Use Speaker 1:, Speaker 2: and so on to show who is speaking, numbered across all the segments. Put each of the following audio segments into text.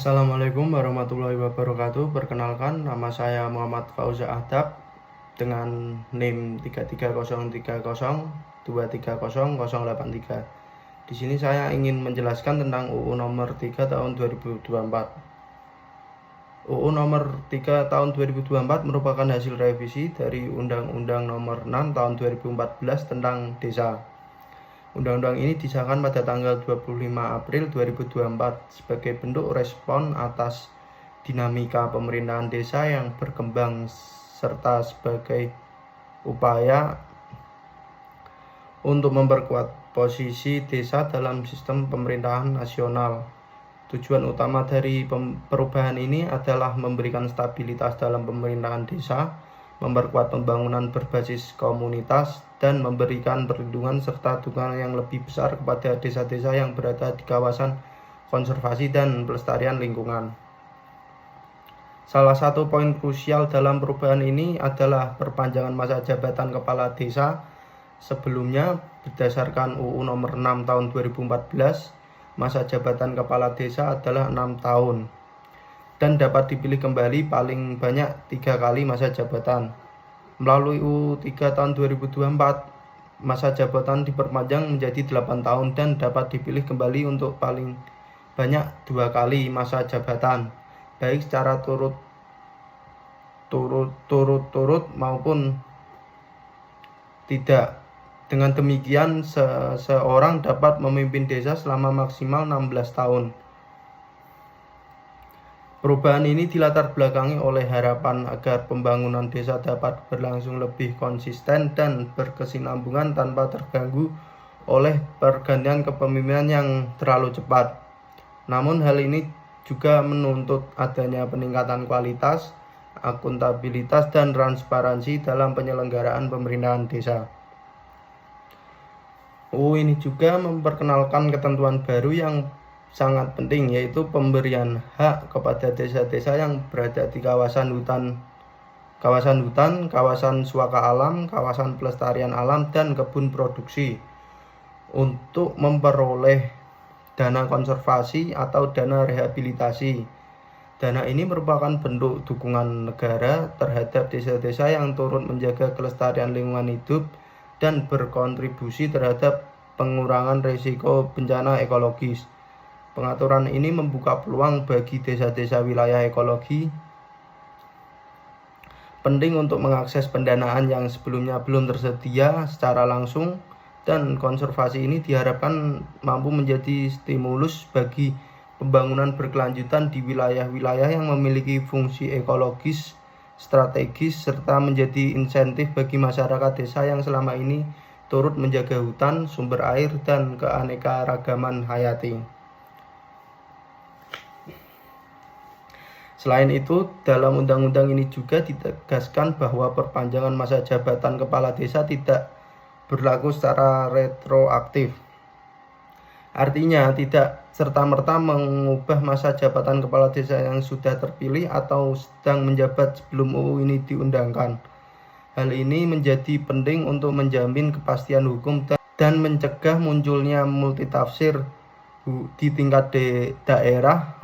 Speaker 1: Assalamualaikum warahmatullahi wabarakatuh. Perkenalkan, nama saya Muhammad Fauza Ahdab dengan NIM 330302300883. Di sini saya ingin menjelaskan tentang UU nomor 3 tahun 2024. UU nomor 3 tahun 2024 merupakan hasil revisi dari Undang-Undang nomor 6 tahun 2014 tentang desa. Undang-undang ini disahkan pada tanggal 25 April 2024 sebagai bentuk respon atas dinamika pemerintahan desa yang berkembang serta sebagai upaya untuk memperkuat posisi desa dalam sistem pemerintahan nasional. Tujuan utama dari perubahan ini adalah memberikan stabilitas dalam pemerintahan desa, memperkuat pembangunan berbasis komunitas, dan memberikan perlindungan serta dukungan yang lebih besar kepada desa-desa yang berada di kawasan konservasi dan pelestarian lingkungan. Salah satu poin krusial dalam perubahan ini adalah perpanjangan masa jabatan kepala desa. Sebelumnya, berdasarkan UU nomor 6 tahun 2014, masa jabatan kepala desa adalah 6 tahun dan dapat dipilih kembali paling banyak 3 kali masa jabatan. Melalui UU 3 tahun 2024, masa jabatan diperpanjang menjadi 8 tahun dan dapat dipilih kembali untuk paling banyak 2 kali masa jabatan, baik secara turut maupun tidak. Dengan demikian, seseorang dapat memimpin desa selama maksimal 16 tahun. Perubahan ini dilatar belakangi oleh harapan agar pembangunan desa dapat berlangsung lebih konsisten dan berkesinambungan tanpa terganggu oleh pergantian kepemimpinan yang terlalu cepat. Namun hal ini juga menuntut adanya peningkatan kualitas, akuntabilitas, dan transparansi dalam penyelenggaraan pemerintahan desa. UU ini juga memperkenalkan ketentuan baru yang sangat penting, yaitu pemberian hak kepada desa-desa yang berada di kawasan hutan, kawasan suaka alam, kawasan pelestarian alam, dan kebun produksi untuk memperoleh dana konservasi atau dana rehabilitasi. Dana ini merupakan bentuk dukungan negara terhadap desa-desa yang turut menjaga kelestarian lingkungan hidup dan berkontribusi terhadap pengurangan risiko bencana ekologis. Pengaturan ini membuka peluang bagi desa-desa wilayah ekologi penting untuk mengakses pendanaan yang sebelumnya belum tersedia secara langsung, dan konservasi ini diharapkan mampu menjadi stimulus bagi pembangunan berkelanjutan di wilayah-wilayah yang memiliki fungsi ekologis strategis serta menjadi insentif bagi masyarakat desa yang selama ini turut menjaga hutan, sumber air, dan keanekaragaman hayati. Selain itu, dalam undang-undang ini juga ditegaskan bahwa perpanjangan masa jabatan kepala desa tidak berlaku secara retroaktif. Artinya, tidak serta-merta mengubah masa jabatan kepala desa yang sudah terpilih atau sedang menjabat sebelum UU ini diundangkan. Hal ini menjadi penting untuk menjamin kepastian hukum dan mencegah munculnya multitafsir di tingkat daerah.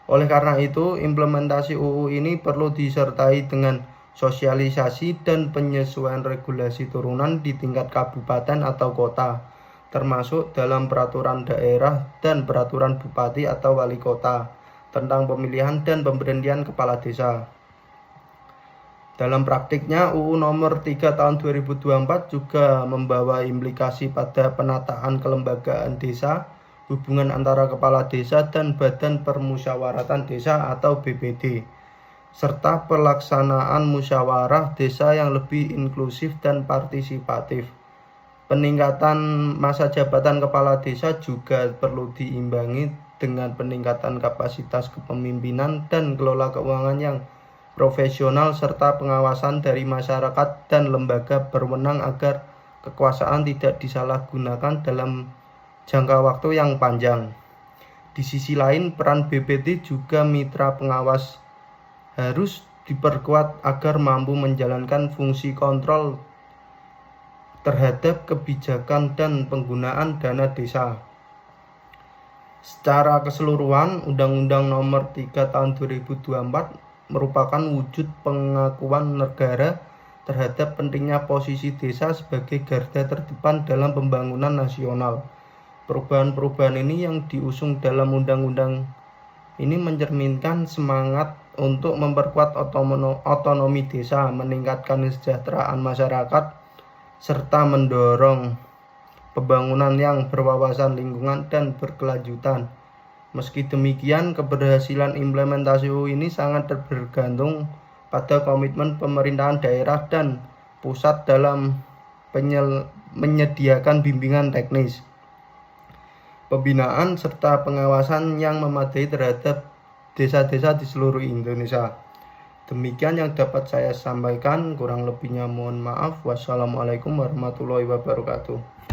Speaker 1: Oleh karena itu, implementasi UU ini perlu disertai dengan sosialisasi dan penyesuaian regulasi turunan di tingkat kabupaten atau kota, termasuk dalam peraturan daerah dan peraturan bupati atau wali kota tentang pemilihan dan pemberhentian kepala desa. Dalam praktiknya, UU nomor 3 tahun 2024 juga membawa implikasi pada penataan kelembagaan desa, hubungan antara kepala desa dan Badan Permusyawaratan Desa atau BPD, serta pelaksanaan musyawarah desa yang lebih inklusif dan partisipatif. Peningkatan masa jabatan kepala desa juga perlu diimbangi dengan peningkatan kapasitas kepemimpinan dan kelola keuangan yang profesional serta pengawasan dari masyarakat dan lembaga berwenang agar kekuasaan tidak disalahgunakan dalam jangka waktu yang panjang. Di sisi lain, peran BPD juga mitra pengawas harus diperkuat agar mampu menjalankan fungsi kontrol terhadap kebijakan dan penggunaan dana desa. Secara keseluruhan, Undang-Undang Nomor 3 Tahun 2024 merupakan wujud pengakuan negara terhadap pentingnya posisi desa sebagai garda terdepan dalam pembangunan nasional. Perubahan-perubahan ini yang diusung dalam undang-undang ini mencerminkan semangat untuk memperkuat otonomi desa, meningkatkan kesejahteraan masyarakat, serta mendorong pembangunan yang berwawasan lingkungan dan berkelanjutan. Meski demikian, keberhasilan implementasi UU ini sangat bergantung pada komitmen pemerintahan daerah dan pusat dalam menyediakan bimbingan teknis, pembinaan, serta pengawasan yang memadai terhadap desa-desa di seluruh Indonesia. Demikian yang dapat saya sampaikan, kurang lebihnya mohon maaf. Wassalamualaikum warahmatullahi wabarakatuh.